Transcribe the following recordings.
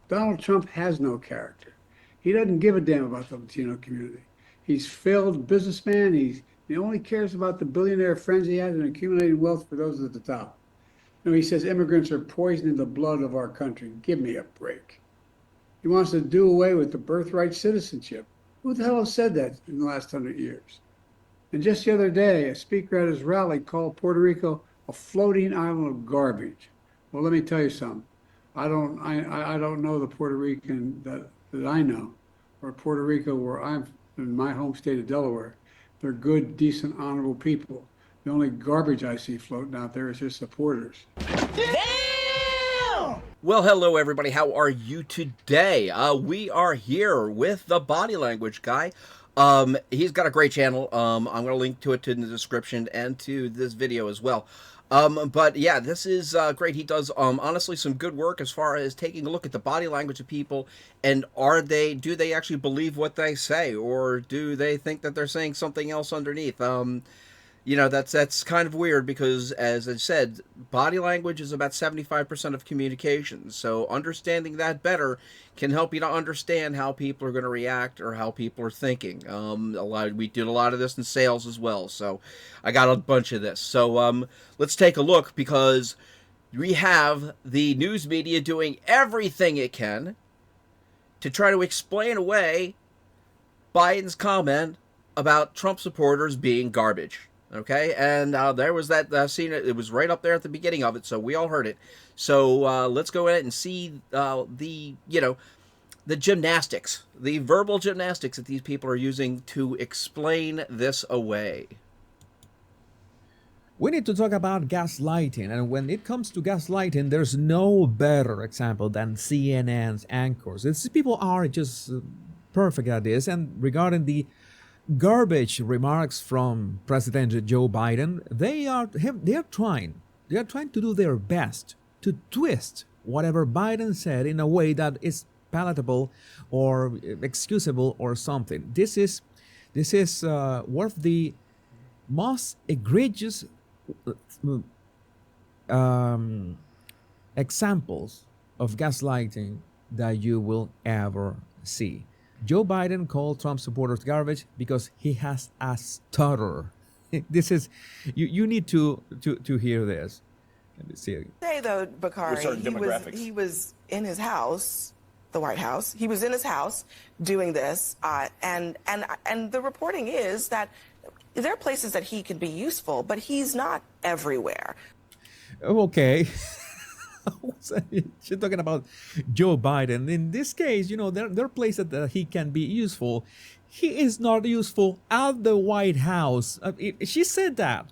Donald Trump has no character. He doesn't give a damn about the Latino community. He's failed businessman. He only cares about the billionaire friends he has and accumulating wealth for those at the top. You know, he says immigrants are poisoning the blood of our country. Give me a break. He wants to do away with the birthright citizenship. Who the hell has said that in the last 100 years? And just the other day, a speaker at his rally called Puerto Rico a floating island of garbage. Well, let me tell you something. I don't know the Puerto Rican that I know, or Puerto Rico where I'm in my home state of Delaware. They're good, decent, honorable people. The only garbage I see floating out there is his supporters. Well, hello everybody. How are you today? We are here with the body language guy. He's got a great channel. I'm going to link to it in the description and to this video as well. But yeah, this is great. He does honestly some good work as far as taking a look at the body language of people and do they actually believe what they say, or do they think that they're saying something else underneath? You know, that's kind of weird because, as I said, body language is about 75% of communication. So understanding that better can help you to understand how people are going to react or how people are thinking. We did a lot of this in sales as well, so I got a bunch of this. So let's take a look, because we have the news media doing everything it can to try to explain away Biden's comment about Trump supporters being garbage. Okay, and there was that scene. It was right up there at the beginning of it, so we all heard it. So let's go ahead and see the gymnastics, the verbal gymnastics that these people are using to explain this away. We need to talk about gaslighting, and when it comes to gaslighting, there's no better example than CNN's anchors. People are just perfect at this. And regarding the garbage remarks from President Joe Biden, they are trying to do their best to twist whatever Biden said in a way that is palatable or excusable or something. This is one of the most egregious examples of gaslighting that you will ever see. Joe Biden called Trump supporters garbage because he has a stutter. This is you need to hear this. Let me see. Say though, Bakari, he was in his house, the White House. He was in his house doing this, and the reporting is that there are places that he can be useful, but he's not everywhere. Okay. She's talking about Joe Biden. In this case, there are places that he can be useful. He is not useful at the White House. She said that.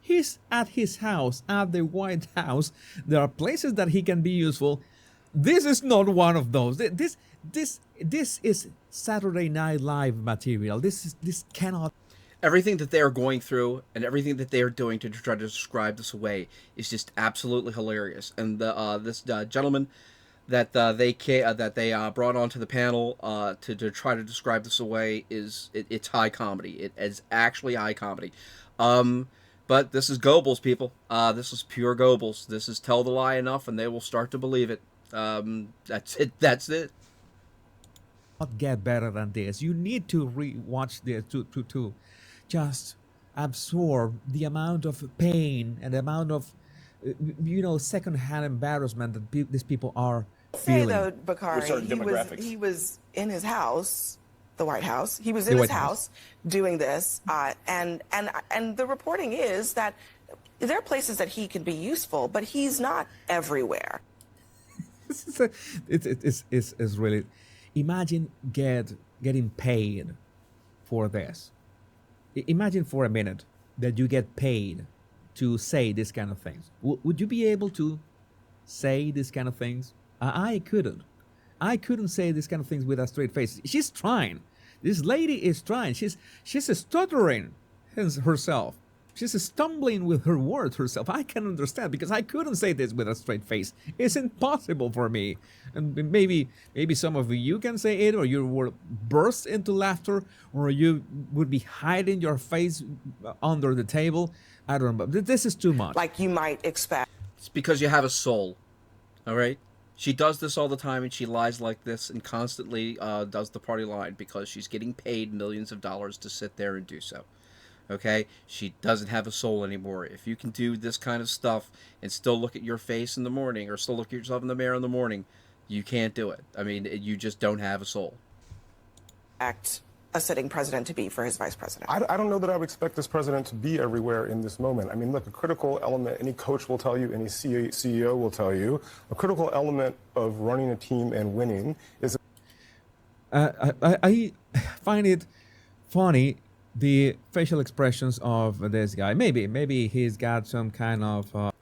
He's at his house, at the White House. There are places that he can be useful. This is not one of those. This is Saturday Night Live material. This cannot. Everything that they are going through and everything that they are doing to try to describe this away is just absolutely hilarious. And this gentleman that they brought onto the panel to try to describe this away it's high comedy. It is actually high comedy. But this is Goebbels, people. This is pure Goebbels. This is tell the lie enough, and they will start to believe it. That's it. That's it. Not get better than this. You need to re-watch this to just absorb the amount of pain and the amount of secondhand embarrassment that these people are feeling. Say though, Bakari, he was in his house, the White House. He was in his house doing this, and the reporting is that there are places that he can be useful, but he's not everywhere. It's really. Imagine getting paid for this. Imagine for a minute that you get paid to say this kind of things. Would you be able to say this kind of things? I couldn't. I couldn't say this kind of things with a straight face. She's trying. This lady is trying. She's stuttering herself. She's stumbling with her words herself. I can understand, because I couldn't say this with a straight face. It's impossible for me. And maybe some of you can say it, or you will burst into laughter, or you would be hiding your face under the table. I don't know, but this is too much. Like you might expect. It's because you have a soul. All right? She does this all the time, and she lies like this and constantly does the party line because she's getting paid millions of dollars to sit there and do so. Okay? She doesn't have a soul anymore. If you can do this kind of stuff and still look at your face in the morning or still look at yourself in the mirror in the morning, you can't do it. I mean, you just don't have a soul. Expect a sitting president to be for his vice president? I don't know that I would expect this president to be everywhere in this moment. I mean, look, a critical element, any coach will tell you, any CEO will tell you, a critical element of running a team and winning is... I find it funny, the facial expressions of this guy. Maybe he's got some kind of...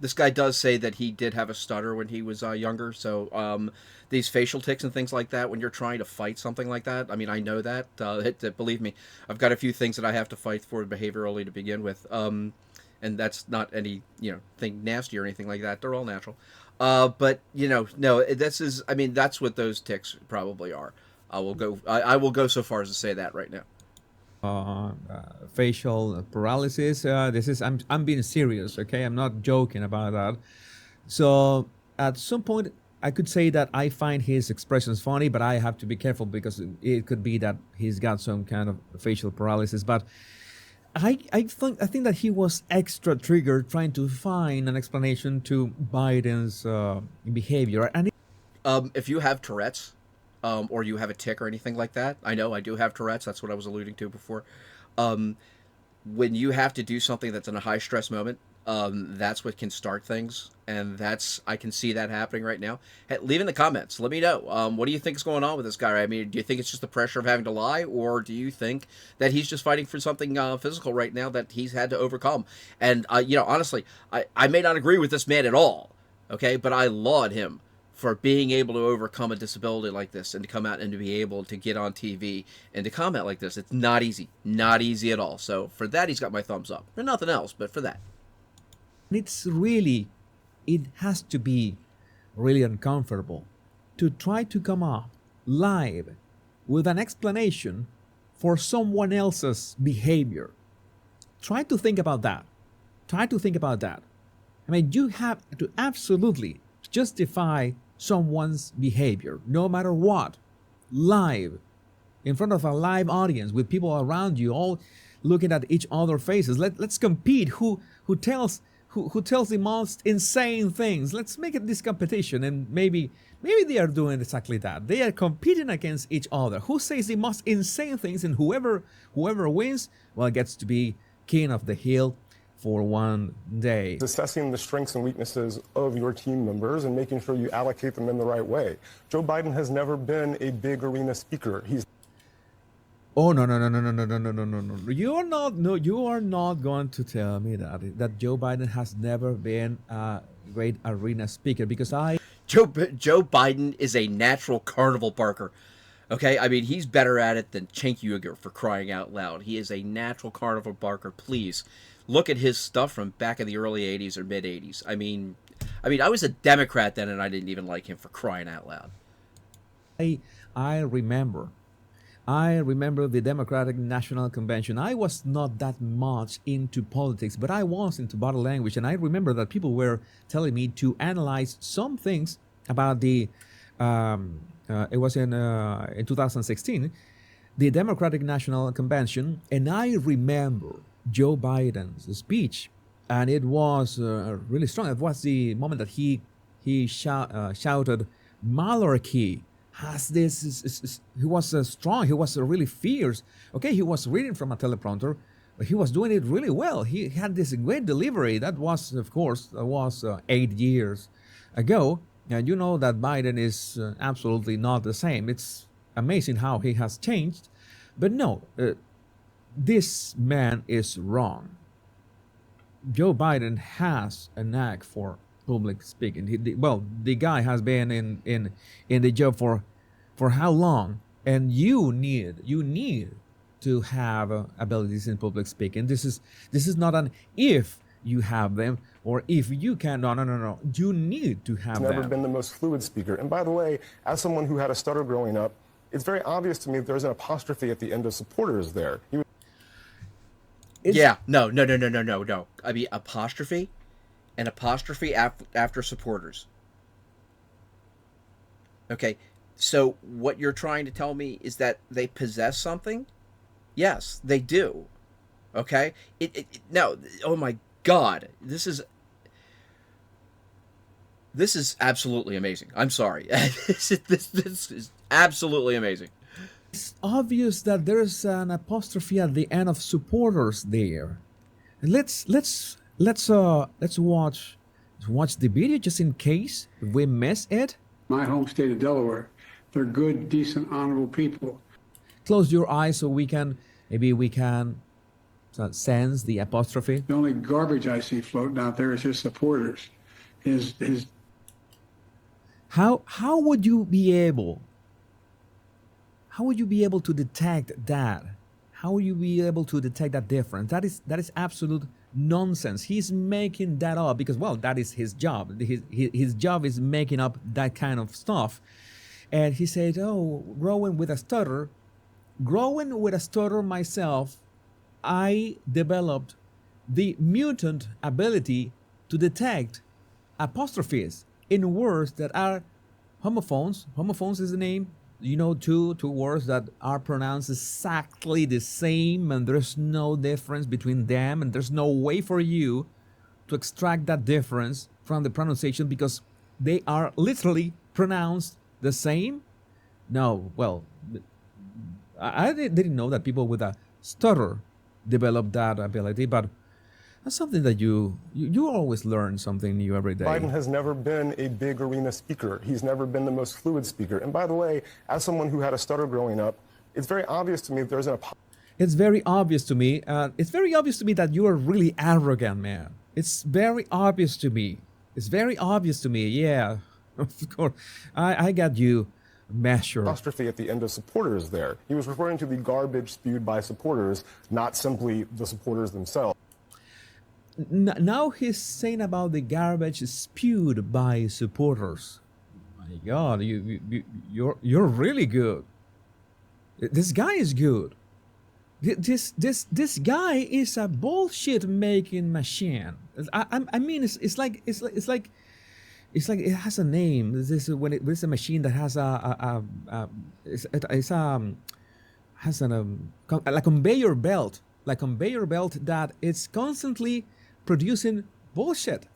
This guy does say that he did have a stutter when he was younger, so these facial tics and things like that, when you're trying to fight something like that, I mean, I know that. Believe me, I've got a few things that I have to fight for behaviorally to begin with, and that's not any, thing nasty or anything like that. They're all natural. But, no, this is, I mean, that's what those tics probably are. I will go so far as to say that right now. Facial paralysis. I'm being serious, okay? I'm not joking about that. So at some point, I could say that I find his expressions funny, but I have to be careful because it could be that he's got some kind of facial paralysis. But I think that he was extra triggered trying to find an explanation to Biden's behavior. And if you have Tourette's, or you have a tic or anything like that, I know I do have Tourette's. That's what I was alluding to before. When you have to do something that's in a high stress moment, that's what can start things, and I can see that happening right now. Hey, leave in the comments. Let me know. What do you think is going on with this guy? I mean, do you think it's just the pressure of having to lie, or do you think that he's just fighting for something physical right now that he's had to overcome? And honestly, I may not agree with this man at all, okay, but I laud him for being able to overcome a disability like this and to come out and to be able to get on TV and to comment like this. It's not easy at all. So for that, he's got my thumbs up. For nothing else, but for that. It has to be really uncomfortable to try to come up live with an explanation for someone else's behavior. Try to think about that. I mean, you have to absolutely justify someone's behavior, no matter what, live, in front of a live audience with people around you, all looking at each other's faces. Let's compete. Who tells the most insane things? Let's make it this competition, and maybe they are doing exactly that. They are competing against each other. Who says the most insane things, and whoever wins, well, gets to be king of the hill for one day. Assessing the strengths and weaknesses of your team members and making sure you allocate them in the right way. Joe Biden has never been a big arena speaker. Oh no. You are not going to tell me that Joe Biden has never been a great arena speaker, because Joe Biden is a natural carnival barker. Okay, I mean, he's better at it than Cenk Uygur, for crying out loud. He is a natural carnival barker. Please look at his stuff from back in the early 80s or mid 80s. I mean, I was a Democrat then, and I didn't even like him, for crying out loud. I remember the Democratic National Convention. I was not that much into politics, but I was into body language, and I remember that people were telling me to analyze some things about the it was in 2016, the Democratic National Convention, and I remember Joe Biden's speech, and it was really strong. It was the moment that he shouted, "Malarkey has this." He was strong. He was really fierce. Okay, he was reading from a teleprompter, but he was doing it really well. He had this great delivery. That was, of course, 8 years ago, and you know that Biden is absolutely not the same. It's amazing how he has changed, but no. This man is wrong. Joe Biden has a knack for public speaking. The guy has been in the job for how long? And you need to have abilities in public speaking. This is not an if you have them or if you can. No. You need to have them. He's never been the most fluid speaker. And by the way, as someone who had a stutter growing up, it's very obvious to me that there's an apostrophe at the end of supporters there. No. I mean, apostrophe, and apostrophe after supporters. Okay, so what you're trying to tell me is that they possess something? Yes, they do. Okay? No, oh my God. This is absolutely amazing. I'm sorry. This is absolutely amazing. It's obvious that there's an apostrophe at the end of supporters there. Let's watch the video just in case we miss it. My home state of Delaware, they're good, decent, honorable people. Close your eyes so we can sense the apostrophe. The only garbage I see floating out there is his supporters. His How would you be able to detect that? How would you be able to detect that difference? That is absolute nonsense. He's making that up because, well, that is his job. His job is making up that kind of stuff. And he said, oh, growing with a stutter myself, I developed the mutant ability to detect apostrophes in words that are homophones. Homophones is the name. You know, two words that are pronounced exactly the same, and there's no difference between them, and there's no way for you to extract that difference from the pronunciation because they are literally pronounced the same. No, well, I didn't know that people with a stutter develop that ability, but that's something that you always learn something new every day. Biden has never been a big arena speaker. He's never been the most fluid speaker. And by the way, as someone who had a stutter growing up, it's very obvious to me that there's an It's very obvious to me. It's very obvious to me that you are really arrogant, man. It's very obvious to me. It's very obvious to me. Yeah, of course. I got you measured. Apostrophe at the end of supporters there. He was referring to the garbage spewed by supporters, not simply the supporters themselves. Now he's saying about the garbage spewed by supporters. My God, you're really good. This guy is good. This guy is a bullshit making machine. I mean, it's like it has a name. This is when it's a machine that has a conveyor belt, that it's constantly producing bullshit,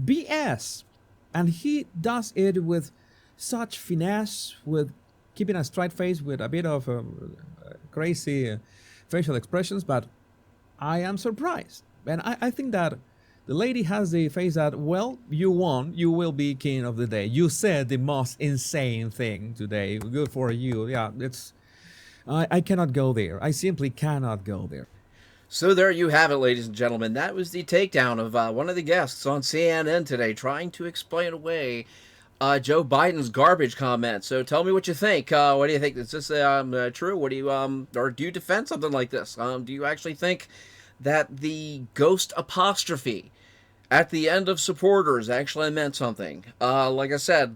BS, and he does it with such finesse, with keeping a straight face, with a bit of crazy facial expressions. But I am surprised, and I think that the lady has the face that, well, you won, you will be king of the day. You said the most insane thing today. Good for you. Yeah, I cannot go there. I simply cannot go there. So there you have it, ladies and gentlemen. That was the takedown of one of the guests on CNN today, trying to explain away Joe Biden's garbage comment. So tell me what you think. What do you think? Is this true? What do you or do you defend something like this? Do you actually think that the ghost apostrophe at the end of supporters actually meant something? Like I said,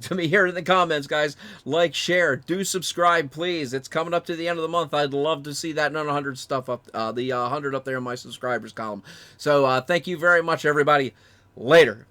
to me here in the comments, guys, like, share, do subscribe, please. It's coming up to the end of the month. I'd love to see that 100 stuff up, the 100 up there in my subscribers column. So thank you very much, everybody. Later.